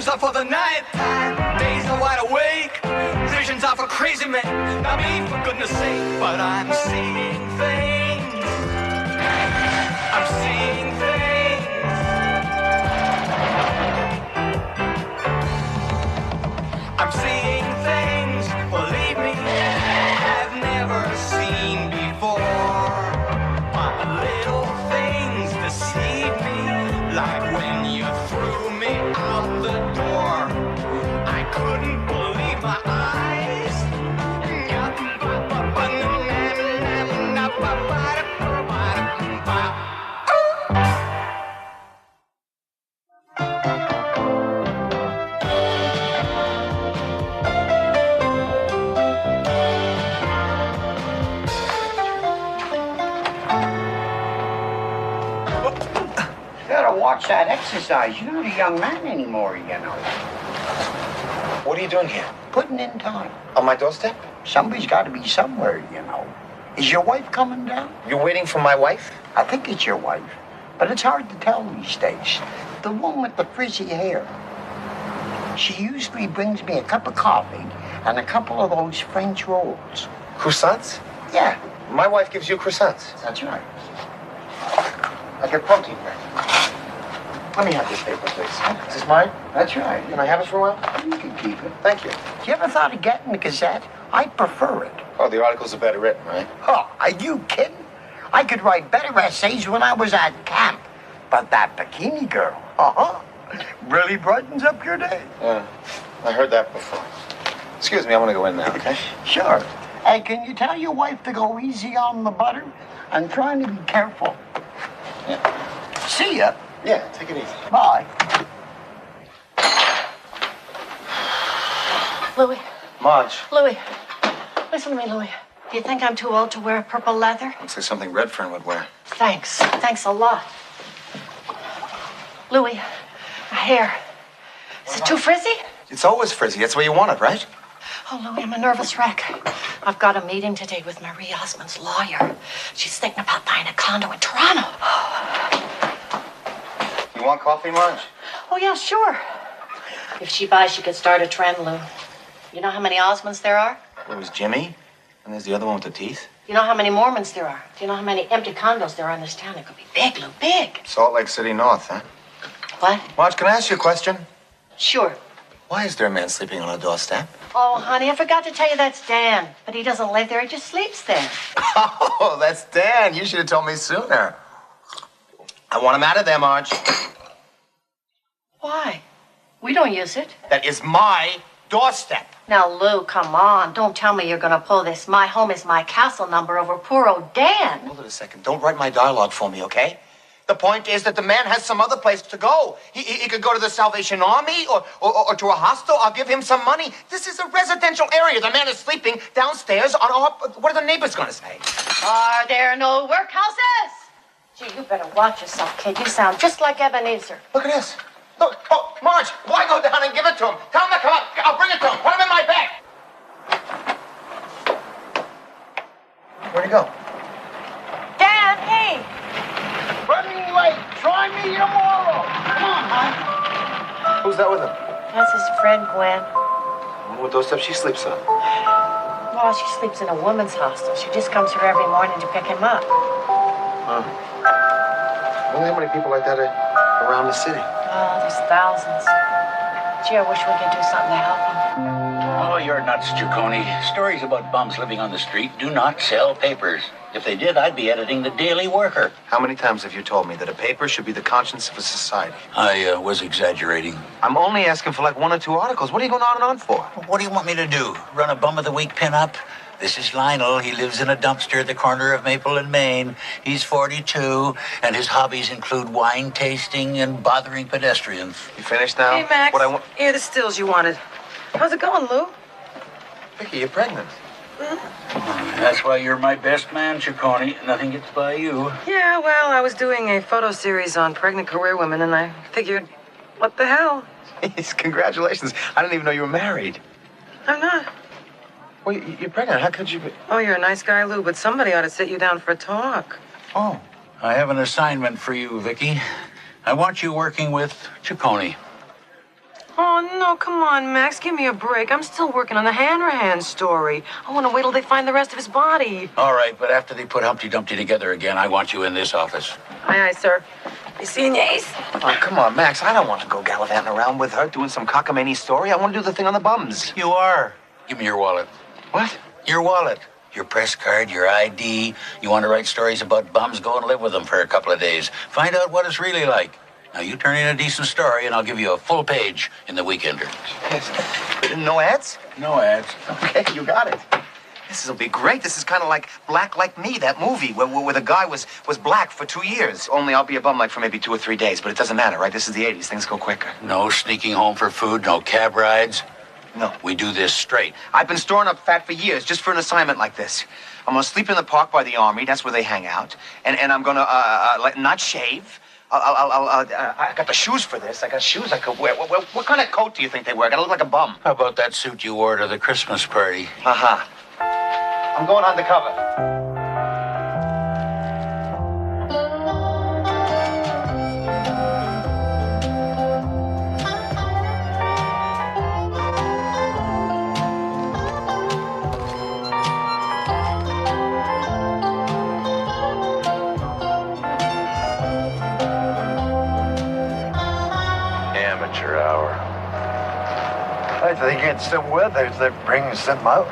are for the night time, days are wide awake. Visions are for crazy men, not me for goodness sake. But I'm seeing things, I'm seeing things. I'm seeing things, believe me, I've never seen before. My little things deceive me, like when you threw me out the door. I couldn't believe my eyes. Watch that exercise. You're not a young man anymore, you know. What are you doing here? Putting in time. On my doorstep? Somebody's got to be somewhere, you know. Is your wife coming down? You're waiting for my wife? I think it's your wife, but it's hard to tell these days. The one with the frizzy hair. She usually brings me a cup of coffee and a couple of those French rolls. Croissants? Yeah. My wife gives you croissants. That's right. Like a protein bread. Let me have this paper, please. Is this mine? That's right. Can I have it for a while? You can keep it. Thank you. You ever thought of getting the Gazette? I prefer it. Oh, the articles are better written, right? Oh, are you kidding? I could write better essays when I was at camp. But that bikini girl, really brightens up your day. Yeah, I heard that before. Excuse me, I want to go in now, okay? Sure. Hey, can you tell your wife to go easy on the butter? I'm trying to be careful. Yeah. See ya. Yeah, take it easy. Bye. Louis. Marge. Louis. Listen to me, Louis. Do you think I'm too old to wear purple leather? Looks like something Redfern would wear. Thanks. Thanks a lot. Louis, my hair. Is it too frizzy? It's always frizzy. That's the way you want it, right? Oh, Louis, I'm a nervous wreck. I've got a meeting today with Marie Osmond's lawyer. She's thinking about buying a condo in Toronto. You want coffee, Marge? Oh, yeah, sure. If she buys, she could start a trend, Lou. You know how many Osmonds there are? There was Jimmy, and there's the other one with the teeth. You know how many Mormons there are? Do you know how many empty condos there are in this town? It could be big, Lou, big. Salt Lake City North, huh? What? Marge, can I ask you a question? Sure. Why is there a man sleeping on a doorstep? Oh, honey, I forgot to tell you that's Dan. But he doesn't live there, he just sleeps there. Oh, that's Dan. You should have told me sooner. I want him out of there, Marge. Why? We don't use it. That is my doorstep. Now, Lou, come on. Don't tell me you're gonna pull this "my home is my castle" number over poor old Dan. Hold it a second. Don't write my dialogue for me, okay? The point is that the man has some other place to go. He could go to the Salvation Army or to a hostel. I'll give him some money. This is a residential area. The man is sleeping downstairs on our... What are the neighbors going to say? Are there no workhouses? Gee, you better watch yourself, kid. You sound just like Ebenezer. Look at this. Look. Oh, Marge, why go down and give it to him? Tell him to come up. I'll bring it to him. Put him in my bag. Where'd he go? Dan, hey. Running late. Try me tomorrow. Come on, hon. Who's that with him? That's his friend, Gwen. What doorstep she sleeps on? Well, she sleeps in a woman's hostel. She just comes here every morning to pick him up. Huh. I wonder how many people like that are around the city. Oh, there's thousands. Gee, I wish we could do something to help them. Oh, you're nuts, Ciccone. Stories about bums living on the street do not sell papers. If they did, I'd be editing the Daily Worker. How many times have you told me that a paper should be the conscience of a society? I was exaggerating. I'm only asking for like 1 or 2 articles. What are you going on and on for? What do you want me to do? Run a Bum of the Week pinup? This is Lionel. He lives in a dumpster at the corner of Maple and Main. He's 42, and his hobbies include wine tasting and bothering pedestrians. You finished now? Hey, Max. What Here are the stills you wanted. How's it going, Lou? Vicky, you're pregnant. That's why you're my best man, Ciccone. Nothing gets by you. Yeah, well, I was doing a photo series on pregnant career women, and I figured, what the hell? Yes, congratulations. I didn't even know you were married. I'm not. Well, you're pregnant. How could you be? Oh, you're a nice guy, Lou, but somebody ought to sit you down for a talk. Oh. I have an assignment for you, Vicky. I want you working with Ciccone. Oh, no, come on, Max. Give me a break. I'm still working on the Hanrahan story. I want to wait till they find the rest of his body. All right, but after they put Humpty Dumpty together again, I want you in this office. Aye, sir. Be seeing you, Ace. Oh, come on, Max. I don't want to go gallivanting around with her doing some cockamamie story. I want to do the thing on the bums. You are. Give me your wallet. What? Your wallet. Your press card, your ID. You want to write stories about bums? Go and live with them for a couple of days. Find out what it's really like. Now, you turn in a decent story, and I'll give you a full page in the Weekender. Yes. No ads? No ads. Okay, you got it. This will be great. This is kind of like Black Like Me, that movie where the guy was black for 2 years. Only I'll be a bum like for maybe 2 or 3 days, but it doesn't matter, right? This is the 80s. Things go quicker. No sneaking home for food, no cab rides. No. We do this straight. I've been storing up fat for years just for an assignment like this. I'm going to sleep in the park by the Army. That's where they hang out. And I'm going to not shave. I got the shoes for this. I got shoes I could wear. What kind of coat do you think they wear? I got to look like a bum. How about that suit you wore to the Christmas party? Uh-huh. I'm going undercover. Amateur hour. I think it's the weather that brings them out.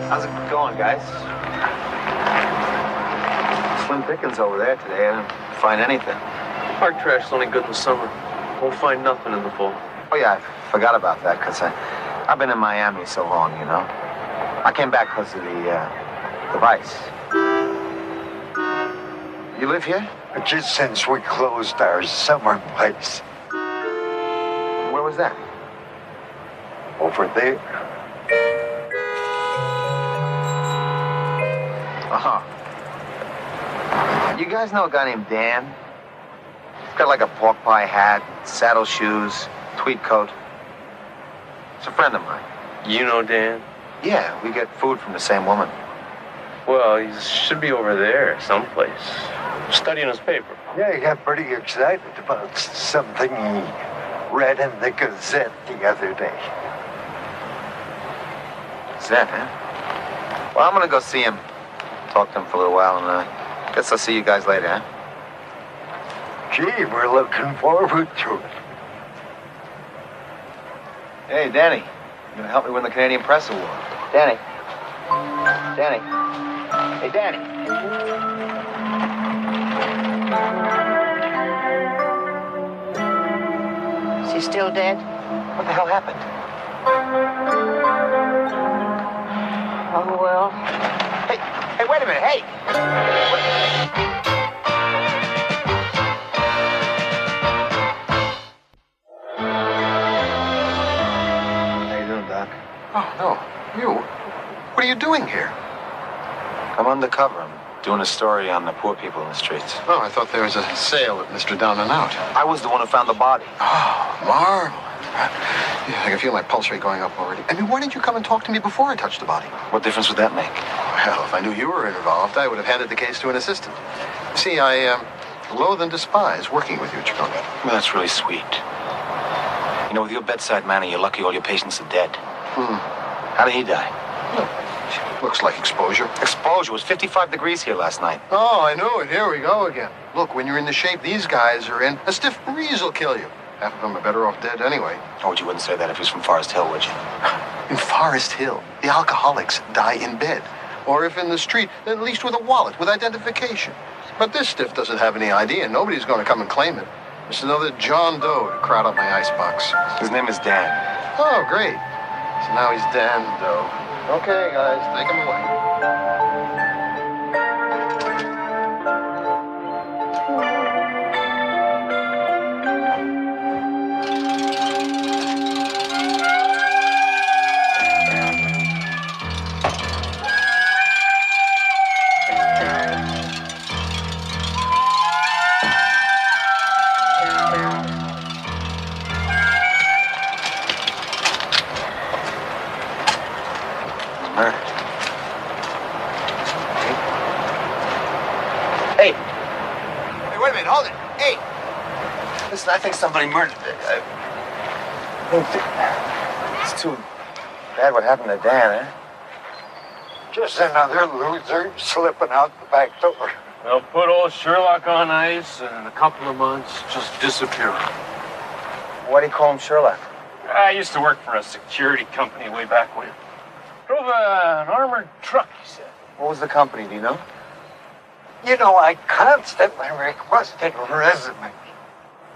How's it going, guys? Slim pickings over there today. I didn't find anything. Park trash is only good in the summer. Won't find nothing in the fall. Oh, yeah, I forgot about that because I've been in Miami so long, you know. I came back because of the vice. You live here? Just since we closed our summer place. Where was that? Over there. Uh-huh. You guys know a guy named Dan? He's got like a pork pie hat, saddle shoes, tweed coat. It's a friend of mine. You know Dan? Yeah, we get food from the same woman. Well, he should be over there someplace. Studying his paper. Yeah, he got pretty excited about something he read in the Gazette the other day. Is that, huh? Well, I'm gonna go see him. Talk to him for a little while, and guess I'll see you guys later, huh? Gee, we're looking forward to it. Hey, Danny. You're gonna help me win the Canadian Press Award. Danny. Danny. Hey, Danny. Is he still dead? What the hell happened? Oh, well. Hey, wait a minute. Hey. How you doing, Doc? Oh, no. You. What are you doing here? I'm undercover. I'm doing a story on the poor people in the streets. Oh, I thought there was a sale at Mr. Down and Out. I was the one who found the body. Oh, marvelous. Yeah, I can feel my pulse rate going up already. I mean, why didn't you come and talk to me before I touched the body? What difference would that make? Well, if I knew you were involved, I would have handed the case to an assistant. See, I loathe and despise working with you, Chacon. Well, that's really sweet. You know, with your bedside manner, you're lucky all your patients are dead. How did he die? Looks like exposure. Exposure was 55 degrees here last night. Oh, I knew it. Here we go again. Look, when you're in the shape these guys are in, a stiff breeze will kill you. Half of them are better off dead anyway. Oh, you wouldn't say that if he was from Forest Hill, would you? In Forest Hill, the alcoholics die in bed. Or if in the street, at least with a wallet, with identification. But this stiff doesn't have any ID, and nobody's going to come and claim it. Just another John Doe to crowd up my icebox. His name is Dan. Oh, great. So now he's Dan Doe. Okay, guys, take him away. Murdered. wait a minute, hold it. Hey! Listen, I think somebody murdered it. It's too bad what happened to Dan, eh? Just another loser slipping out the back door. They'll put old Sherlock on ice, and in a couple of months, just disappear. Why do you call him Sherlock? I used to work for a security company way back when. Drove an armored truck, he said. What was the company, do you know? You know, I constantly requested a resume,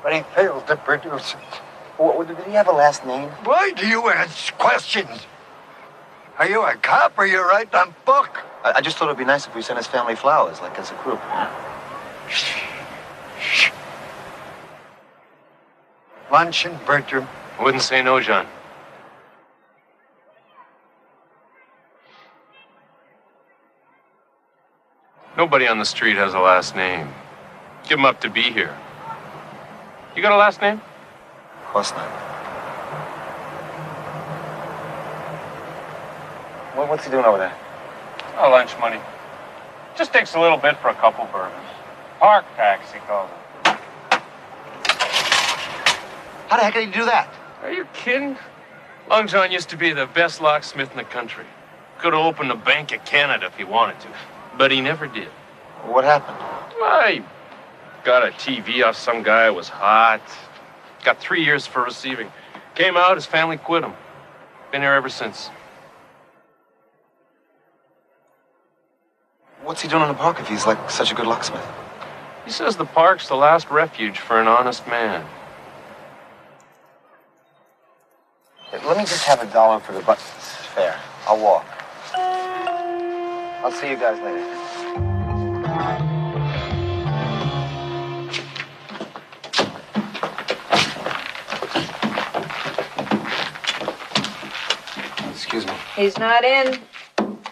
but he failed to produce it. Did he have a last name? Why do you ask questions? Are you a cop or you write a book? I just thought it'd be nice if we sent his family flowers, like as a group. Luncheon, Bertram. Wouldn't say no, John. Nobody on the street has a last name. Give him up to be here. You got a last name? Of course not. What's he doing over there? Oh, lunch money. Just takes a little bit for a couple bourbons. Park tax, he calls it. How the heck did he do that? Are you kidding? Long John used to be the best locksmith in the country. Could have opened a Bank of Canada if he wanted to, but he never did. What happened? I got a TV off some guy who was hot. Got 3 years for receiving. Came out, his family quit him. Been here ever since. What's he doing in the park if he's like such a good locksmith? He says the park's the last refuge for an honest man. Hey, let me just have $1 for the bus fare. I'll walk. I'll see you guys later. Excuse me. He's not in.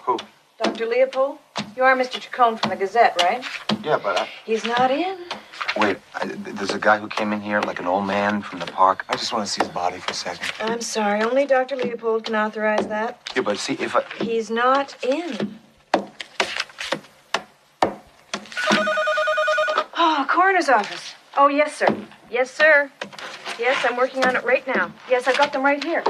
Who? Dr. Leopold? You are Mr. Chacon from the Gazette, right? Yeah, but He's not in. Wait, there's a guy who came in here like an old man from the park. I just want to see his body for a second. I'm sorry, only Dr. Leopold can authorize that. Yeah, but see, if I... He's not in. Oh, coroner's office. Oh, yes, sir. Yes, sir. Yes, I'm working on it right now. Yes, I've got them right here.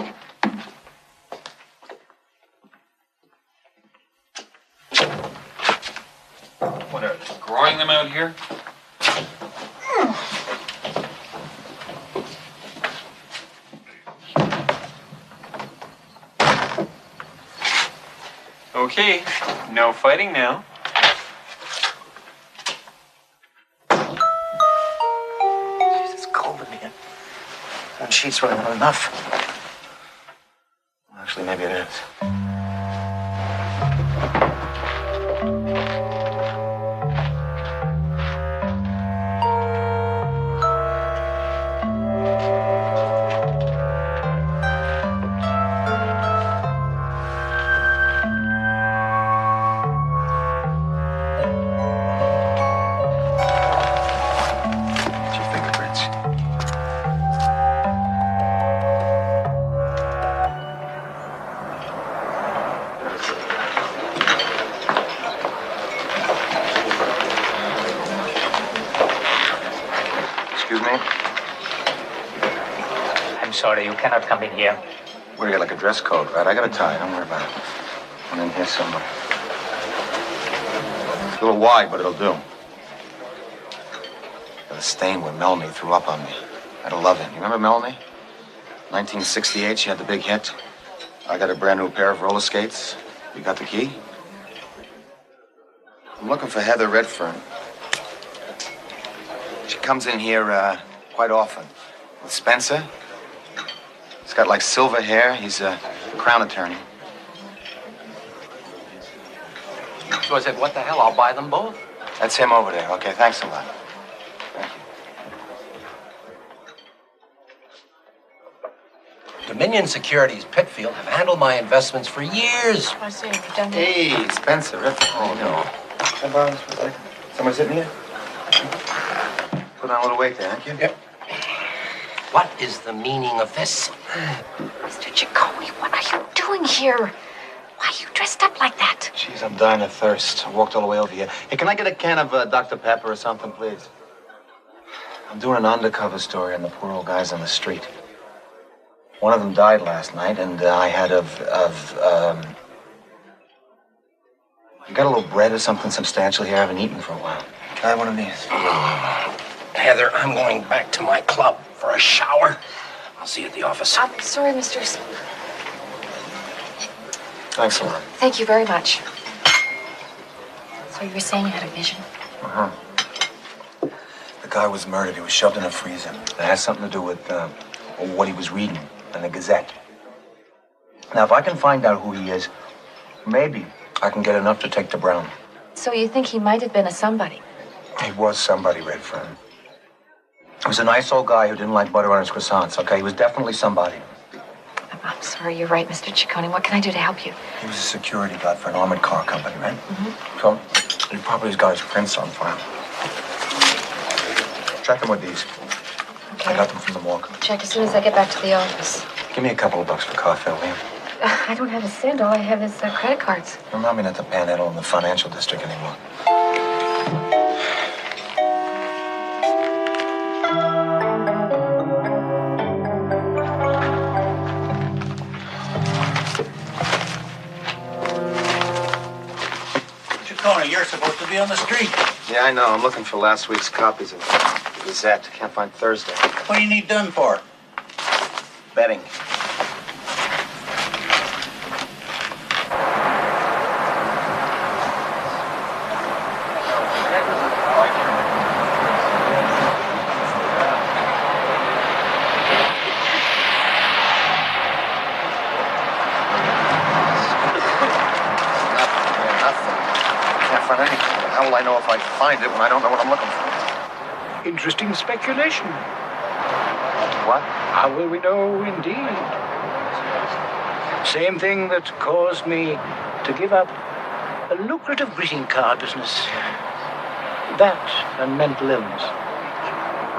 What are they, growing them out here? Okay, no fighting now. Jeez, it's cold in here. One sheet's really not enough. Actually, maybe it is. Excuse me? I'm sorry, you cannot come in here. We got like a dress code, right? I got a tie, don't worry about it. I'm in here somewhere. It's a little wide, but it'll do. Got a stain where Melanie threw up on me. I'd love it. You remember Melanie? 1968, she had the big hit. I got a brand new pair of roller skates. You got the key? I'm looking for Heather Redfern. She comes in here quite often. With Spencer. He's got like silver hair. He's a crown attorney. So I said, what the hell? I'll buy them both. That's him over there. Okay, thanks a lot. Thank you. Dominion Securities Pitfield have handled my investments for years. I see. You've done that. Hey, Spencer. Oh, no. Can I borrow this for a second? Someone's hitting you? Put on a little weight there, thank you. Yep. What is the meaning of this? Mr. Chacon, what are you doing here? Why are you dressed up like that? Jeez, I'm dying of thirst. I walked all the way over here. Hey, can I get a can of Dr. Pepper or something, please? I'm doing an undercover story on the poor old guys on the street. One of them died last night, and I had you got a little bread or something substantial here? I haven't eaten for a while. Try one of these. Heather, I'm going back to my club for a shower. I'll see you at the office. I'm sorry, Mr. Thanks a lot. Thank you very much. So you were saying you had a vision? Uh-huh. The guy was murdered. He was shoved in a freezer. It has something to do with what he was reading in the Gazette. Now, if I can find out who he is, maybe I can get enough to take to Brown. So you think he might have been a somebody? He was somebody, Red Friend. He was a nice old guy who didn't like butter on his croissants, okay? He was definitely somebody. I'm sorry, you're right, Mr. Ciccone. What can I do to help you? He was a security guard for an armored car company, right? Mm-hmm. So he probably has got his prints on file. Check him with these. Okay. I got them from the morgue. Check as soon as I get back to the office. Give me a couple of bucks for coffee, will you? I don't have a cent. All I have is credit cards. Remind me not to panhandle in the financial district anymore. Ciccone, you're supposed to be on the street. Yeah, I know. I'm looking for last week's copies of the Gazette. Can't find Thursday. What do you need done for? Betting. How will I know if I find it when I don't know what I'm looking for? Interesting speculation. What? How will we know, indeed? Same thing that caused me to give up a lucrative greeting card business. That and mental illness.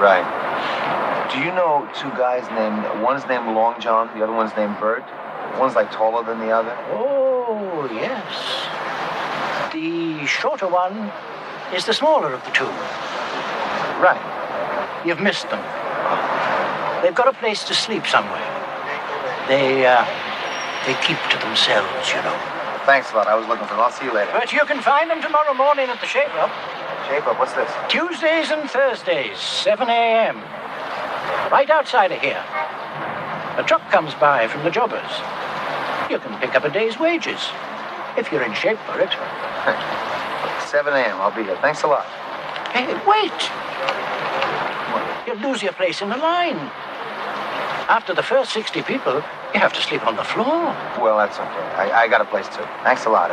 Right. Do you know two guys one's named Long John, the other one's named Bert? One's like taller than the other. Oh, yes. The shorter one is the smaller of the two. Right. You've missed them. They've got a place to sleep somewhere. They keep to themselves, you know. Thanks a lot. I was looking for them. I'll see you later. But you can find them tomorrow morning at the Shape Up. Shape Up? What's this? Tuesdays and Thursdays, 7 a.m. Right outside of here. A truck comes by from the jobbers. You can pick up a day's wages, if you're in shape for it. 7 a.m. I'll be here. Thanks a lot. Hey, wait! You'll lose your place in the line. After the first 60 people, you have to sleep on the floor. Well, that's okay. I got a place too. Thanks a lot,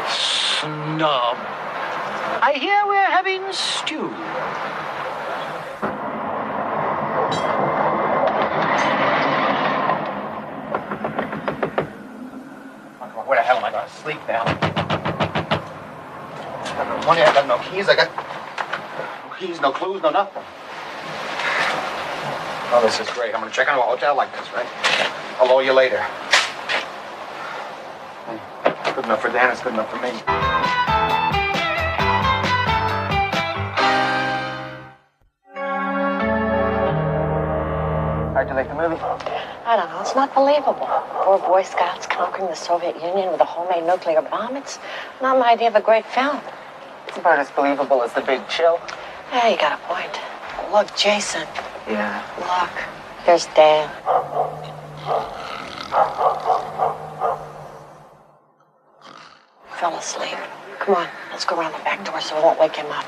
Snob. I hear we're having stew. Where the hell am I going to sleep now? I got no money, I got no keys, I got no keys, no clues, no nothing. Oh, this is great. I'm going to check into a hotel like this, right? I'll owe you later. Hey, good enough for Dan, it's good enough for me. How'd you like the movie? I don't know. It's not believable. Poor Boy Scouts conquering the Soviet Union with a homemade nuclear bomb. It's not my idea of a great film. It's about as believable as The Big Chill. Yeah, you got a point. Look, Jason. Yeah. Look. There's Dan. Fell asleep. Come on, let's go around the back door so we won't wake him up.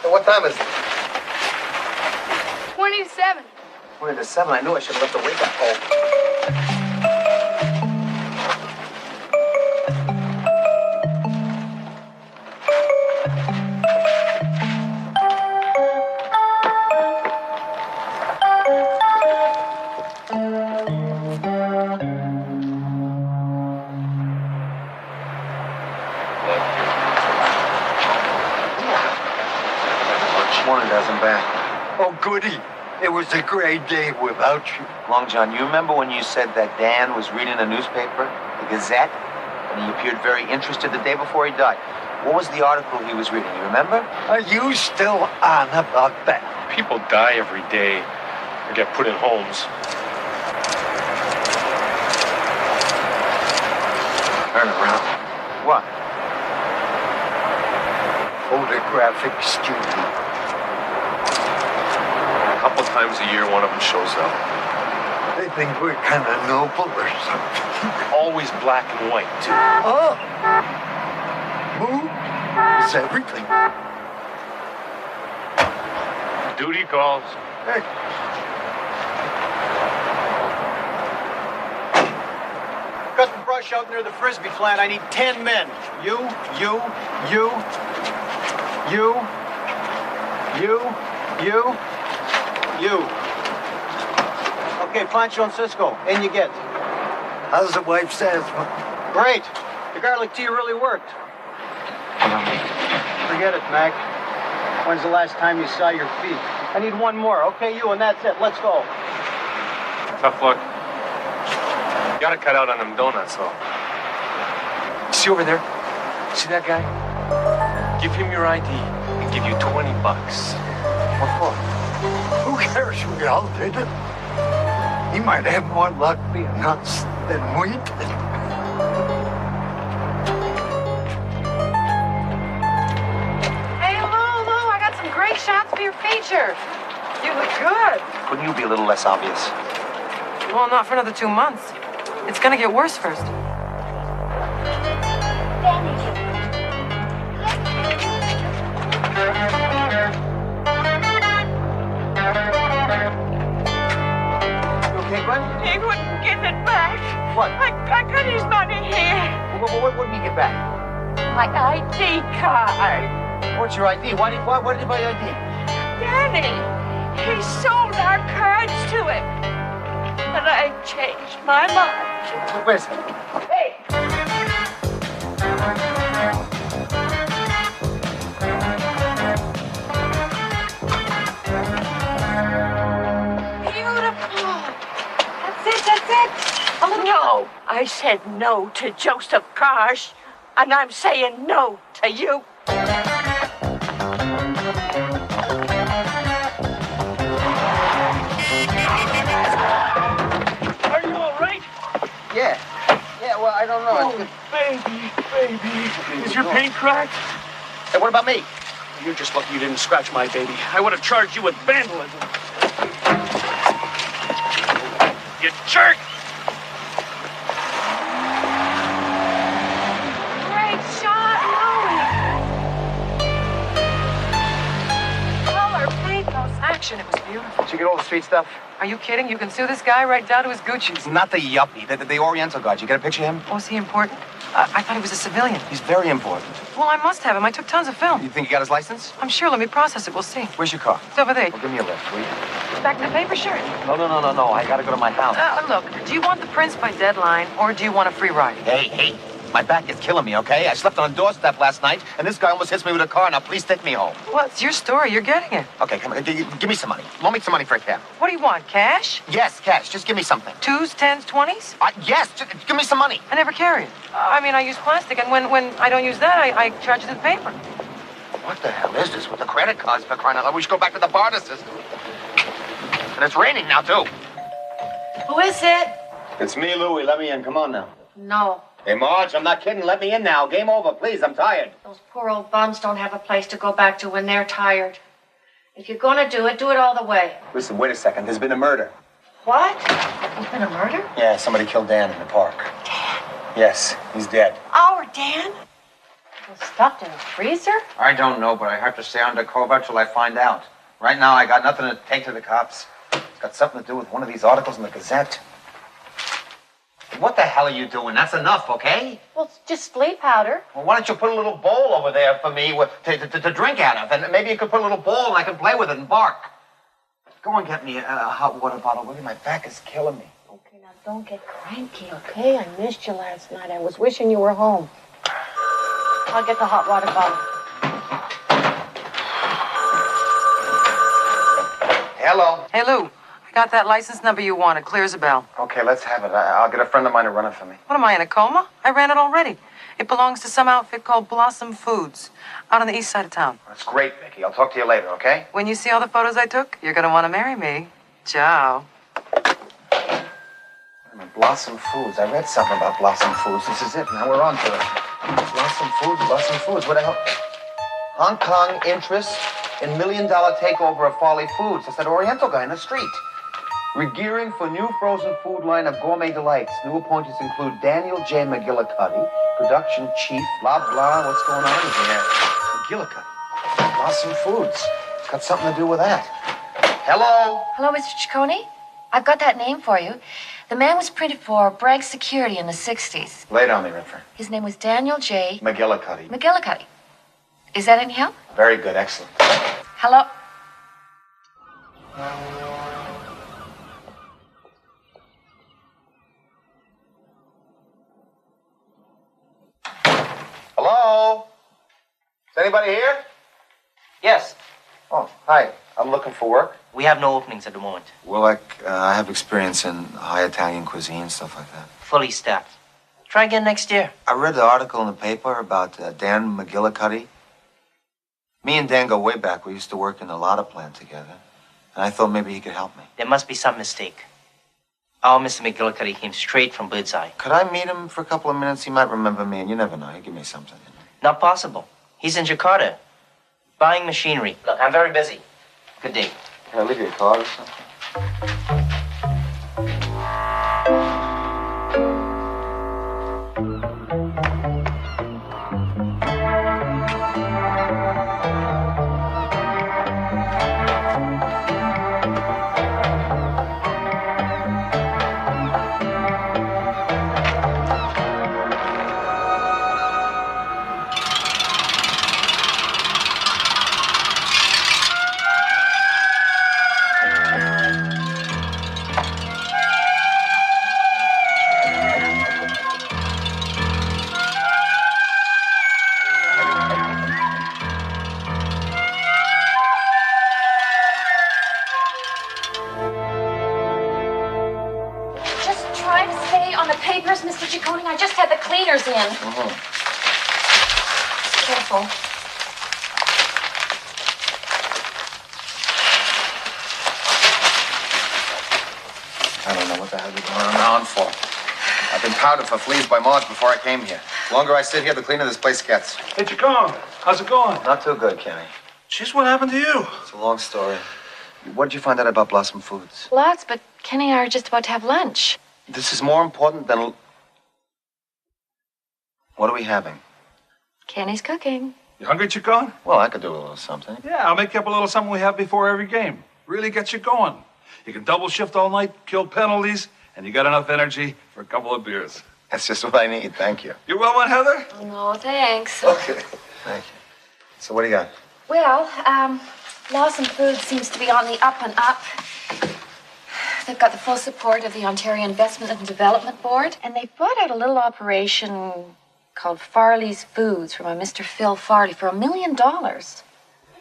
What time is it? 20 to 7. 20 to 7. I knew I should have left the wake-up call. Oh, goody. It was a great day without you. Long John, you remember when you said that Dan was reading a newspaper, the Gazette? And he appeared very interested the day before he died. What was the article he was reading? You remember? Are you still on about that? People die every day or get put in homes. Turn around. What? Photographic studio. A couple times a year, one of them shows up. They think we're kind of noble or something. Always black and white, too. Oh! Mood is everything. Duty calls. Hey. Cut some brush out near the Frisbee plant. I need 10 men. You. Okay, Pancho and Cisco, in you get. How's the wife's asthma? Great. The garlic tea really worked. Forget it, Mac. When's the last time you saw your feet? I need one more. Okay, you, and that's it. Let's go. Tough luck. You gotta cut out on them donuts, though. See over there? See that guy? Give him your ID and give you $20. What for? Who cares? We all did it. He might have more luck being us than we did. Hey, Lulu, I got some great shots for your feature. You look good. Couldn't you be a little less obvious? Well, not for another 2 months. It's gonna get worse first. Okay, Gwen? He wouldn't give it back. What? I got his money here. What did he get back? My ID card. What's your ID? Why did he buy your ID? Danny, he sold our cards to him. And I changed my mind. Wait a second. Hey! Beautiful. That's it. Oh, no. I said no to Joseph Karsh, and I'm saying no to you. Are you all right? Yeah, well, I don't know. Oh, baby. Is your paint cracked? Hey, what about me? You're just lucky you didn't scratch my baby. I would have charged you with vandalism. You jerk! Great shot, Louie. Color, pathos, action. It was beautiful. Did you get all the street stuff? Are you kidding? You can sue this guy right down to his Gucci's. Not the yuppie, the Oriental guy. Did you get a picture of him? Was he important? I thought he was a civilian. He's very important. Well, I must have him. I took tons of film. You think he got his license? I'm sure. Let me process it. We'll see. Where's your car? It's over there. Well, give me a lift, will you? Back in the paper, sure. No. I gotta go to my house. Look, do you want the prints by deadline, or do you want a free ride? Hey. My back is killing me, okay? I slept on a doorstep last night, and this guy almost hits me with a car. Now, please take me home. Well, it's your story. You're getting it. Okay, come on. Give me some money. Loan me some money for a cab. What do you want, cash? Yes, cash. Just give me something. 2s, 10s, 20s? Yes, just give me some money. I never carry it. I use plastic, and when I don't use that, I charge it to the paper. What the hell is this with the credit cards for crying out loud? We should go back to the barter system. And it's raining now, too. Who is it? It's me, Louie. Let me in. Come on now. No. Hey, Marge, I'm not kidding. Let me in now. Game over, please. I'm tired. Those poor old bums don't have a place to go back to when they're tired. If you're gonna do it all the way. Listen, wait a second. There's been a murder. What? There's been a murder? Yeah, somebody killed Dan in the park. Dan? Yes, he's dead. Our Dan? Was stuffed in a freezer? I don't know, but I have to stay undercover till I find out. Right now, I got nothing to take to the cops. It's got something to do with one of these articles in the Gazette. What the hell are you doing? That's enough, okay? Well, it's just flea powder. Well, why don't you put a little bowl over there for me to drink out of? And maybe you could put a little ball and I can play with it and bark. Go and get me a hot water bottle, will you? My back is killing me. Okay, now don't get cranky, okay? I missed you last night. I was wishing you were home. I'll get the hot water bottle. Hello. Hey, Lou, I got that license number you wanted. Clear as a bell. Okay, let's have it. I'll get a friend of mine to run it for me. What am I, in a coma? I ran it already. It belongs to some outfit called Blossom Foods, out on the east side of town. That's great, Vicky. I'll talk to you later, okay? When you see all the photos I took, you're going to want to marry me. Ciao. Blossom Foods. I read something about Blossom Foods. This is it. Now we're on to it. Blossom Foods, Blossom Foods. What the hell? Hong Kong interest in $1 million takeover of Farley Foods. That's that Oriental guy in the street. Regearing for new frozen food line of gourmet delights. New appointees include Daniel J. McGillicuddy, production chief, blah, blah. What's going on here? McGillicuddy. Blossom Foods. Got something to do with that. Hello? Hello, Mr. Ciccone. I've got that name for you. The man was printed for Bragg Security in the 60s. Lay it on me, Redfern. His name was Daniel J. McGillicuddy. McGillicuddy. Is that any help? Very good. Excellent. Hello? Hello? Is anybody here? Yes. Oh, hi. I'm looking for work. We have no openings at the moment. Well, I have experience in high Italian cuisine, stuff like that. Fully staffed. Try again next year. I read the article in the paper about Dan McGillicuddy. Me and Dan go way back. We used to work in the Lotta plant together. And I thought maybe he could help me. There must be some mistake. Our Mr. McGillicuddy came straight from Birdseye. Could I meet him for a couple of minutes? He might remember me, and you never know. He'll give me something. Not possible. He's in Jakarta, buying machinery. Look, I'm very busy. Good day. Can I leave you a card or something? Mr. Ciccone, I just had the cleaners in. Careful. I don't know what the hell you're going around for. I've been powdered for fleas by moths before I came here. The longer I sit here, the cleaner this place gets. Hey, Ciccone, how's it going? Not too good, Kenny. Jeez, what happened to you? It's a long story. What did you find out about Blossom Foods? Lots, but Kenny and I are just about to have lunch. This is more important than... What are we having? Kenny's cooking. You hungry, Ciccone? Well, I could do a little something. Yeah, I'll make you up a little something we have before every game. Really gets you going. You can double shift all night, kill penalties, and you got enough energy for a couple of beers. That's just what I need, thank you. You well one, Heather? No, thanks. Okay, thank you. So what do you got? Well, Blossom Foods seems to be on the up and up. They've got the full support of the Ontario Investment and Development Board, and they've brought out a little operation called Farley's Foods from a Mr. Phil Farley for $1 million.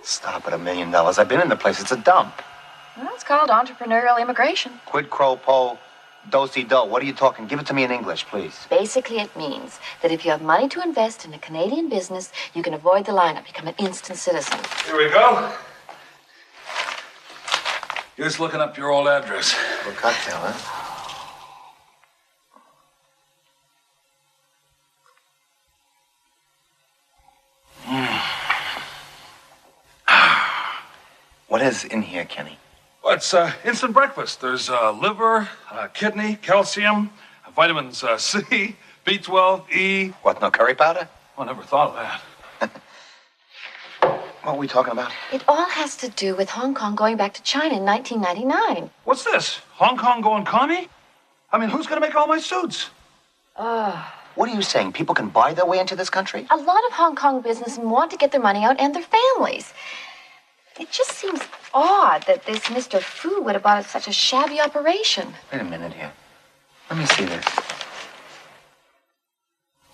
Stop at $1 million. I've been in the place. It's a dump. Well, it's called entrepreneurial immigration. Quid pro quo, do-si-do. What are you talking? Give it to me in English, please. Basically, it means that if you have money to invest in a Canadian business, you can avoid the lineup, become an instant citizen. Here we go. You're just looking up your old address. For a cocktail, huh? What is in here, Kenny? Well, it's instant breakfast. There's liver, kidney, calcium, vitamins C, B12, E. What, no curry powder? I never thought of that. What are we talking about? It all has to do with Hong Kong going back to China in 1999. What's this? Hong Kong going commie? I mean, who's going to make all my suits? What are you saying? People can buy their way into this country? A lot of Hong Kong businessmen want to get their money out and their families. It just seems odd that this Mr. Fu would have bought such a shabby operation. Wait a minute here. Let me see this.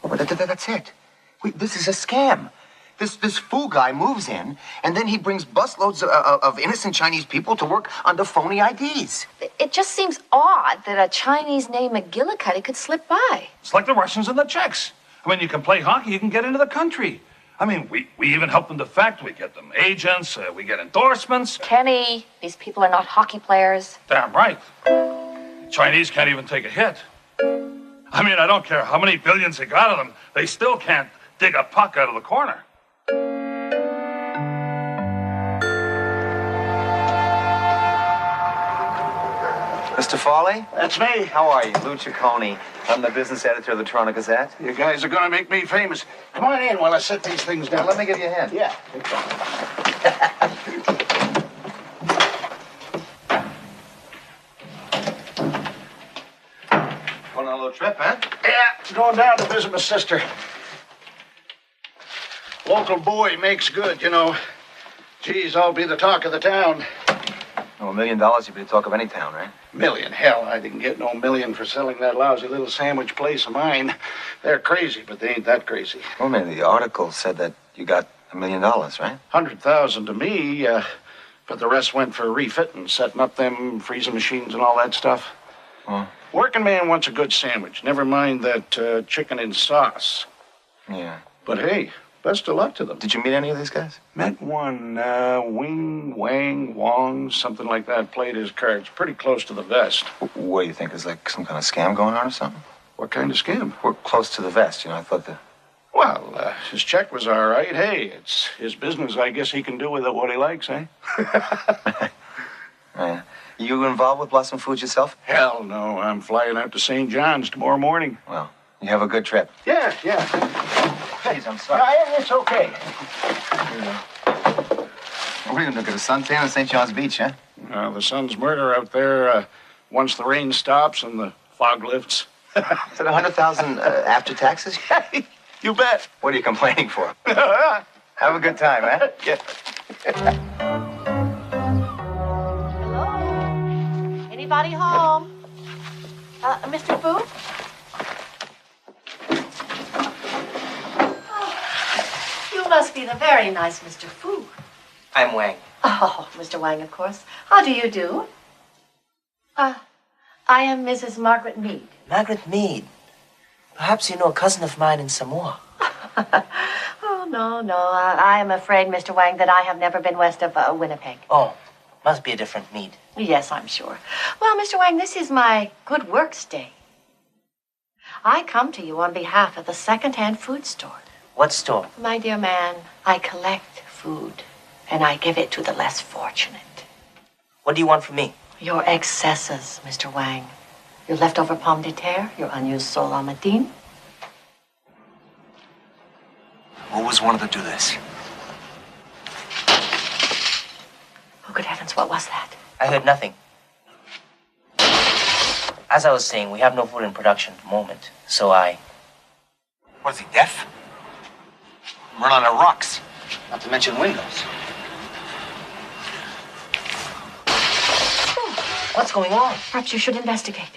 Oh, but that's it. This is a scam. This Fu guy moves in, and then he brings busloads of innocent Chinese people to work under phony IDs. It just seems odd that a Chinese named McGillicuddy could slip by. It's like the Russians and the Czechs. I mean, you can play hockey, you can get into the country. I mean, we even help them defect. We get them agents, we get endorsements. Kenny, these people are not hockey players. Damn right. Chinese can't even take a hit. I mean, I don't care how many billions they got of them, they still can't dig a puck out of the corner. Mr. Farley? That's me. How are you? Lou Ciccone. I'm the business editor of the Toronto Gazette. You guys are going to make me famous. Come on in while I set these things down. Let me give you a hand. Yeah. Going on a little trip, huh? Yeah, going down to visit my sister. Local boy makes good, you know. Geez, I'll be the talk of the town. Oh, $1 million, you'd be the talk of any town, right? Million? Hell, I didn't get no million for selling that lousy little sandwich place of mine. They're crazy, but they ain't that crazy. Well, man, the article said that you got $1 million, right? 100,000 to me, but the rest went for refitting, setting up them freezing machines and all that stuff. Oh. Working man wants a good sandwich. Never mind that chicken and sauce. Yeah. But hey, best of luck to them. Did you meet any of these guys? Met one, Wang, something like that. Played his cards pretty close to the vest. What do you think? Is like some kind of scam going on or something? What kind of scam? We're close to the vest, you know. I thought the... Well, his check was all right. Hey, it's his business. I guess he can do with it what he likes, eh? Yeah. You involved with Blossom Foods yourself? Hell no. I'm flying out to St. John's tomorrow morning. Well, you have a good trip. Yeah. Jeez, I'm sorry. Yeah, it's okay. What are you going to do? Get a suntan on St. John's Beach, huh? The sun's murder out there once the rain stops and the fog lifts. Is that 100,000 after taxes? You bet. What are you complaining for? Have a good time, huh? Yeah. Hello? Anybody home? Mr. Fu? You must be the very nice Mr. Fu. I'm Wang. Oh, Mr. Wang, of course. How do you do? I am Mrs. Margaret Mead. Margaret Mead. Perhaps you know a cousin of mine in Samoa. Oh, no. I am afraid, Mr. Wang, that I have never been west of Winnipeg. Oh, must be a different Mead. Yes, I'm sure. Well, Mr. Wang, this is my good works day. I come to you on behalf of the second-hand food store. What store? My dear man, I collect food, and I give it to the less fortunate. What do you want from me? Your excesses, Mr. Wang. Your leftover pomme de terre, your unused sol amadine. Always wanted to do this. Oh, good heavens, what was that? I heard nothing. As I was saying, we have no food in production at the moment, so I... What is he, deaf? Run on the rocks. Not to mention windows. What's going on? Perhaps you should investigate.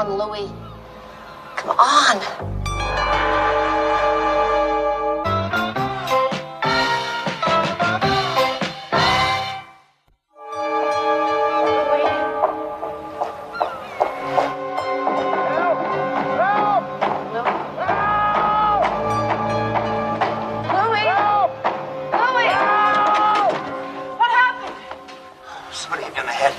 on, Louie. Come on. Somebody hit me on the head.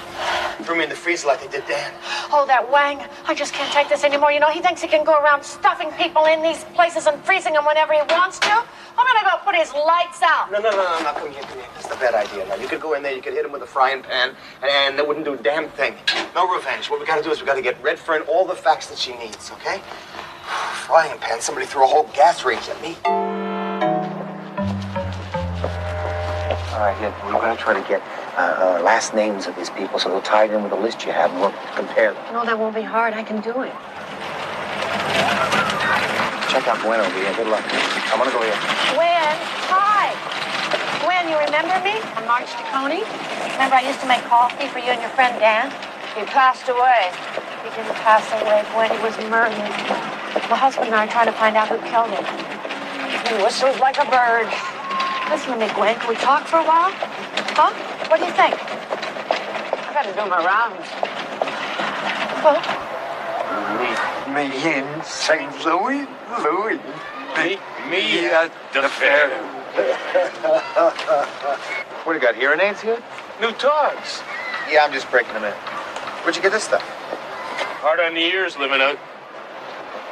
Threw me in the freezer like they did Dan. Oh, that Wang. I just can't take this anymore. You know, he thinks he can go around stuffing people in these places and freezing them whenever he wants to. I'm gonna go put his lights out. No, come here. That's a bad idea. Now, you could go in there, you could hit him with a frying pan, and it wouldn't do a damn thing. No revenge. What we gotta do is we gotta get Redfern all the facts that she needs, okay? Frying pan, somebody threw a whole gas range at me. All right, here, we're gonna try to get last names of these people so they'll tie it in with the list you have and we'll compare them. No, that won't be hard. I can do it. Check out Gwen over here. Good luck. I'm gonna go here. Gwen, hi. Gwen, you remember me? I'm Marge Ciccone. Remember I used to make coffee for you and your friend Dan? He passed away. He didn't pass away, Gwen. He was murdered. My husband and I are trying to find out who killed him. He whistled like a bird. Listen to me, Gwen. Can we talk for a while? Huh? What do you think? I gotta do my rounds. Well, Me in St. Louis. Me at the fair. What do you got, hearing aids here? New togs. Yeah, I'm just breaking them in. Where'd you get this stuff? Hard on the ears living out.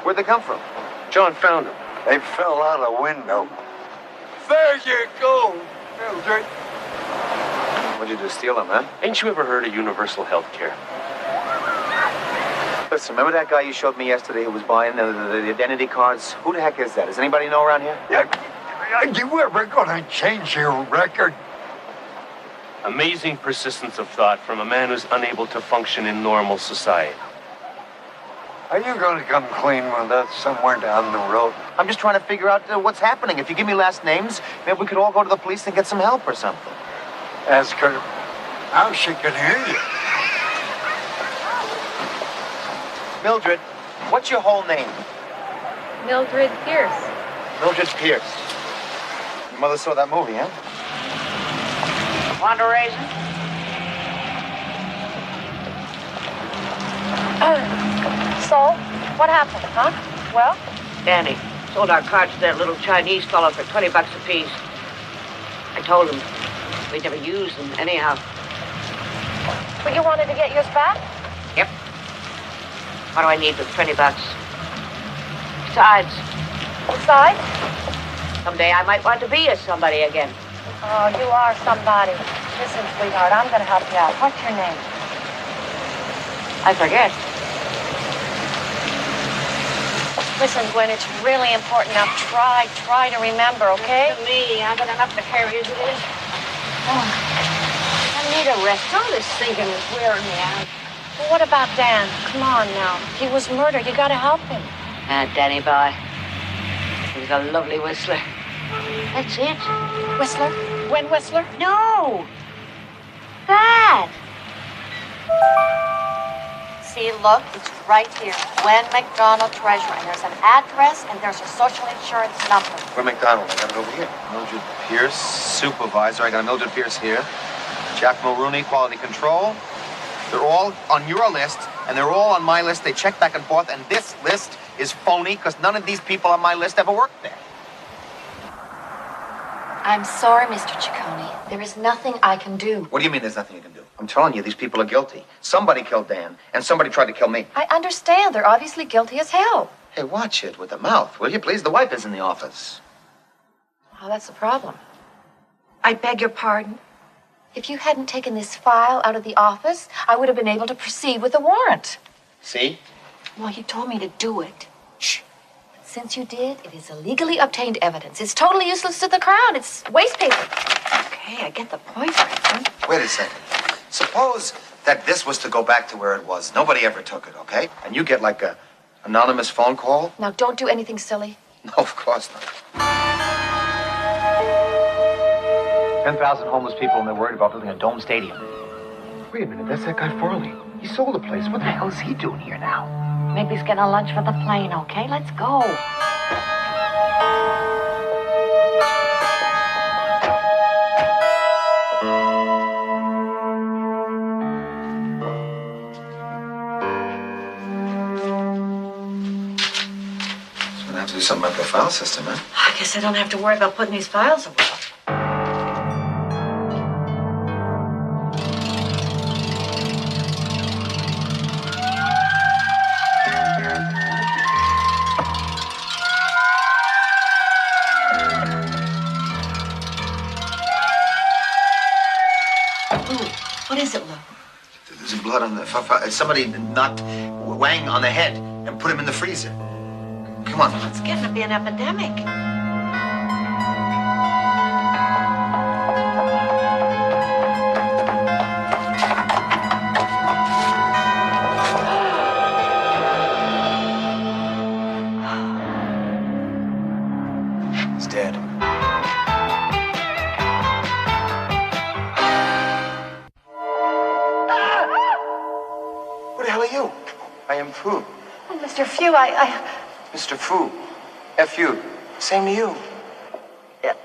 Where'd they come from? John found them. They fell out a window. There you go, Mildred. What'd you do, steal them, huh? Ain't you ever heard of universal health care? Listen, remember that guy you showed me yesterday who was buying the identity cards? Who the heck is that? Does anybody know around here? Are you ever gonna change your record? Amazing persistence of thought from a man who's unable to function in normal society. Are you gonna come clean with us somewhere down the road? I'm just trying to figure out what's happening. If you give me last names, maybe we could all go to the police and get some help or something. Ask her how she can hear you. Mildred, what's your whole name? Mildred Pierce. Mildred Pierce. Your mother saw that movie, huh? Want a raisin? So, what happened, huh? Well? Danny sold our cards to that little Chinese fellow for $20 apiece. I told him we'd never use them anyhow. But you wanted to get yours back? Yep. What do I need with $20? Besides, someday I might want to be a somebody again. Oh, you are somebody. Listen, sweetheart, I'm going to help you out. What's your name? I forget. Listen, Gwen, it's really important. Now try to remember, okay? To me, I got enough to carry as it is. Oh, I need a rest. All this thinking is wearing me out. Well, what about Dan? Come on now. He was murdered. You got to help him. Danny boy. He's a lovely whistler. That's it. Whistler? Gwen Whistler? No. That. See, look, it's right here. Gwen McDonald, treasurer. And there's an address and there's a social insurance number. Gwen McDonald, I got it over here. Mildred Pierce, supervisor. I got a Mildred Pierce here. Jack Mulrooney, quality control. They're all on your list, and they're all on my list. They check back and forth, and this list is phony because none of these people on my list ever worked there. I'm sorry, Mr. Ciccone. There is nothing I can do. What do you mean there's nothing you can do? I'm telling you, these people are guilty. Somebody killed Dan, and somebody tried to kill me. I understand. They're obviously guilty as hell. Hey, watch it with the mouth, will you, please? The wife is in the office. Oh, that's the problem. I beg your pardon. If you hadn't taken this file out of the office, I would have been able to proceed with the warrant. See? Well, you told me to do it. Shh. But since you did, it is illegally obtained evidence. It's totally useless to the Crown. It's waste paper. Okay, I get the point, Redfern. Wait a second. Suppose that this was to go back to where it was. Nobody ever took it, okay? And you get like a anonymous phone call? Now, don't do anything silly. No, of course not. 10,000 homeless people, and they're worried about building a dome stadium. Wait a minute, that's that guy Farley. He sold the place. What the hell is he doing here now? Maybe he's getting a lunch for the plane, okay? Let's go. So we're gonna have to do something about the file system, huh? I guess I don't have to worry about putting these files away. What is it, Lou? There's blood on the... Somebody knocked Wang on the head and put him in the freezer. Come on. It's getting to be an epidemic. He's dead. Who the hell are you? I am Fu. Oh, Mr. Few, Mr. Fu. F.U. Same to you.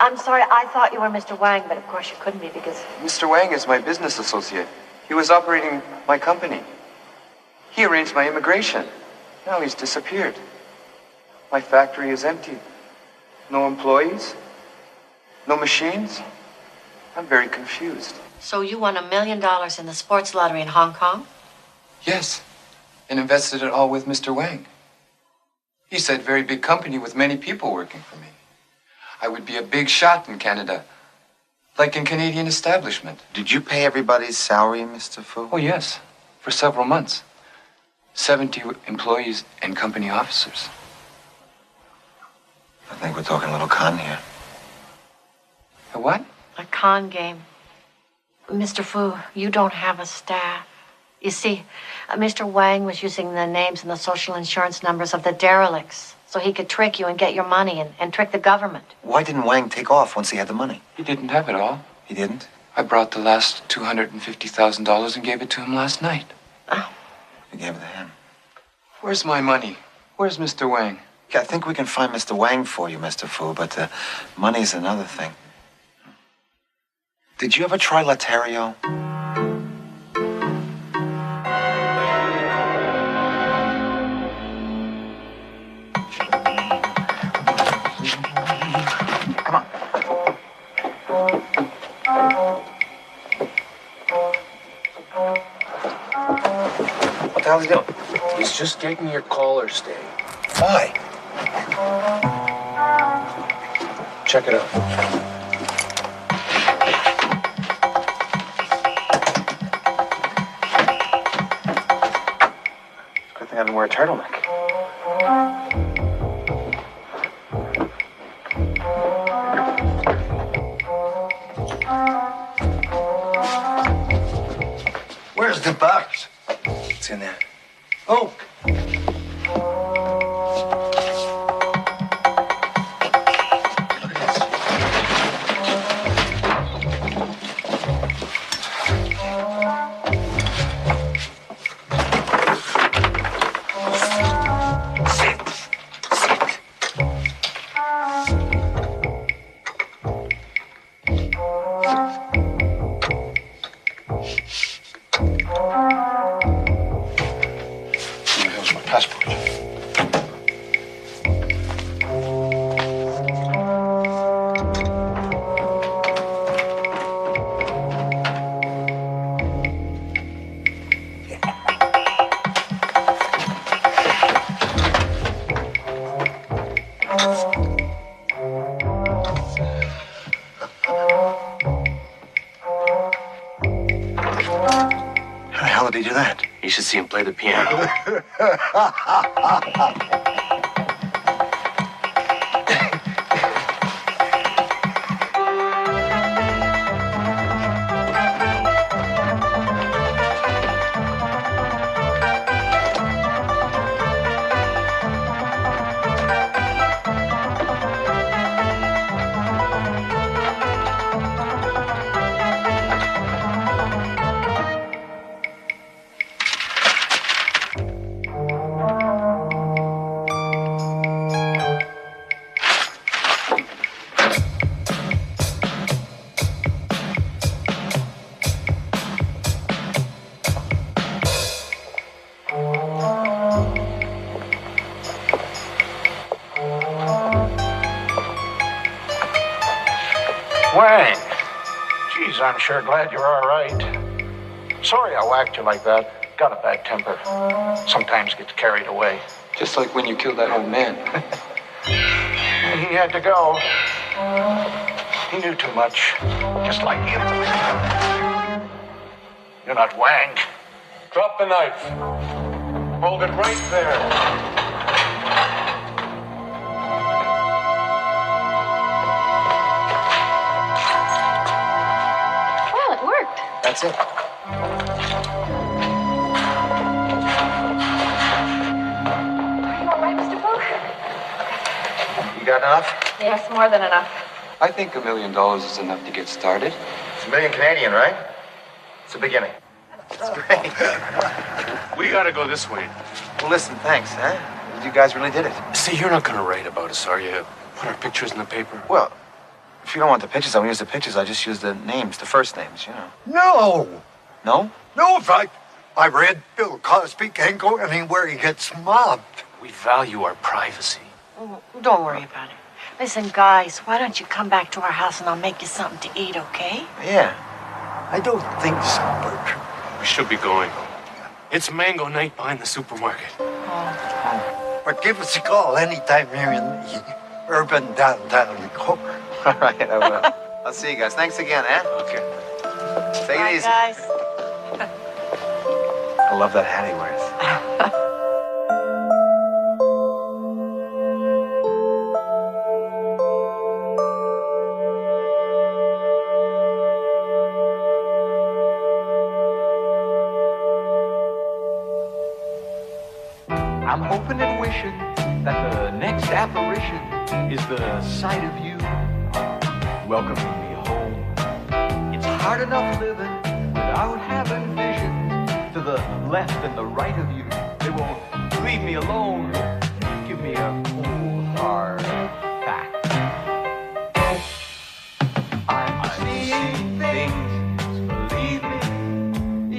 I'm sorry. I thought you were Mr. Wang, but of course you couldn't be because... Mr. Wang is my business associate. He was operating my company. He arranged my immigration. Now he's disappeared. My factory is empty. No employees. No machines. I'm very confused. So you won $1 million in the sports lottery in Hong Kong? Yes. And invested it all with Mr. Wang. He said very big company with many people working for me. I would be a big shot in Canada. Like in Canadian establishment. Did you pay everybody's salary, Mr. Fu? Oh, yes. For several months. 70 employees and company officers. I think we're talking a little con here. A what? A con game. Mr. Fu, you don't have a staff. You see, Mr. Wang was using the names and the social insurance numbers of the derelicts so he could trick you and get your money and trick the government. Why didn't Wang take off once he had the money? He didn't have it all. He didn't? I brought the last $250,000 and gave it to him last night. Oh. You gave it to him? Where's my money? Where's Mr. Wang? Yeah, I think we can find Mr. Wang for you, Mr. Fu, but money's another thing. Did you ever try Laterio? Come on. What the hell is he doing? He's just taking your caller stay. Why? Check it out. Good thing I didn't wear a turtleneck. Where's the box? It's in there. Oh. How did he do that? You should see him play the piano. Wang. Geez, I'm sure glad you're all right. Sorry I whacked you like that. Got a bad temper. Sometimes gets carried away. Just like when you killed that old man. He had to go. He knew too much. Just like you. You're not Wang. Drop the knife. Hold it right there. Well, it worked. That's it. Are you all right, Mr. Fu? You got enough? Yes, more than enough. I think $1 million is enough to get started. It's $1 million Canadian, right? It's a beginning. It's great. We gotta go this way. Well, listen, thanks, huh? You guys really did it. See, you're not gonna write about us, are you? Put our pictures in the paper. Well, if you don't want the pictures, I won't use the pictures. I just use the names, the first names, you know. No! No? No, in fact, I read Bill Cosby can't go anywhere he gets mobbed. We value our privacy. Don't worry about it. Listen, guys, why don't you come back to our house and I'll make you something to eat, okay? Yeah. I don't think so, Bertram. We should be going. It's mango night behind the supermarket. But give us a call anytime you're in the urban downtown core. All right, I will. I'll see you guys. Thanks again, eh? Okay. Take it easy. Guys. I love that hat he wears. I'm hoping and wishing that the next apparition is the sight of you welcoming me home. It's hard enough living without having vision to the left and the right of you. They won't leave me alone. Give me a cold, hard fact. I'm seeing things, believe me,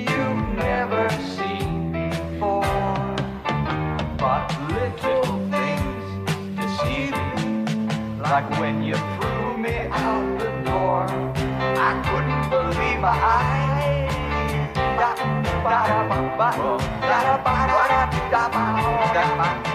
you've never seen before. But little things deceive me, like when you threw me out the door. I couldn't believe my eyes. Da-ba-da-ba-ba, da-ba-da-ba-da-ba-da-ba.